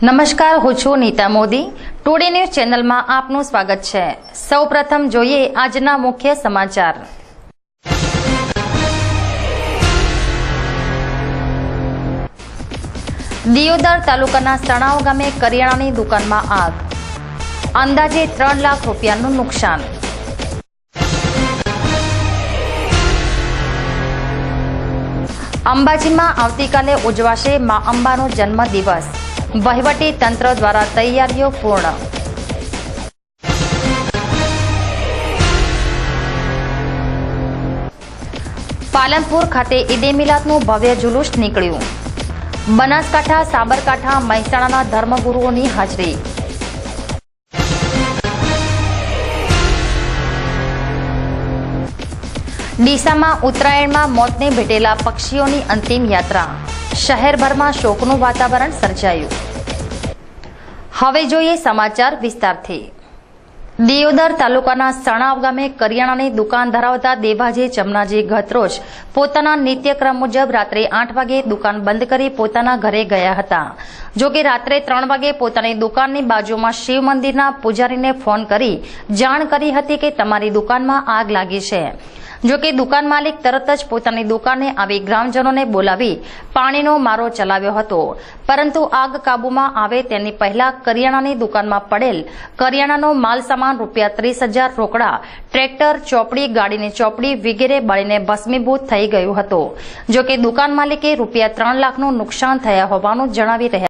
નમસ્કાર, હું છું નીતા મોદી। ટુડે ન્યૂઝ ચેનલમાં આપનું સ્વાગત છે। સૌપ્રથમ જોઈએ આજના મુખ્ય સમાચાર। દિયોદર તાલુકાના સણાવ ગામે કરિયાણાની દુકાનમાં આગ, અંદાજે 3 લાખ રૂપિયાનું નુકસાન। અંબાજીમાં આવતીકાલે ઉજવાશે મા અંબાનો જન્મદિવસ, વહીવટી તંત્ર દ્વારા તૈયારીઓ પૂર્ણ। પાલનપુર ખાતે ઈદે મિલાદનું ભવ્ય જુલુસ નીકળ્યું। બનાસકાંઠા, સાબરકાંઠા, મહેસાણાના ધર્મગુરુઓની હાજરી। ડીસામાં ઉત્તરાયણમાં મોતને ભેટેલા પક્ષીઓની અંતિમ યાત્રા, શહેરભરમાં શોકનું વાતાવરણ સર્જાયું। હવે જોઈએ સમાચાર વિસ્તારથી। દિયોદર તાલુકાના સણાવ ગામે કરિયાણાની દુકાન ધરાવતા દેવાજી ચમનાજી ગતરોજ પોતાના નિત્યક્રમ મુજબ રાત્રે 8 વાગે દુકાન બંધ કરી પોતાના ઘરે ગયા હતા। જોકે રાત્રે 3 વાગે પોતાની દુકાનની બાજુમાં શિવ મંદિરના પૂજારીને ફોન કરી જાણ કરી હતી કે તમારી દુકાનમાં આગ લાગી છે। જોકે દુકાન માલિક તરત જ પોતાની દુકાને આવી ગ્રામજનોને બોલાવી પાણીનો મારો ચલાવ્યો હતો, પરંતુ આગ કાબૂમાં આવે તેની પહેલા કરિયાણાની દુકાનમાં પડેલ કરિયાણાનો માલ સામાન ₹30,000 રોકડા, ટ્રેક્ટર, ચોપડી, ગાડીની ચોપડી વગેરે બળીને ભસ્મીભૂત થઈ ગયું હતું। જોકે દુકાન માલિકે ₹3 લાખનું નુકસાન થયા હોવાનું જણાવી રહ્યા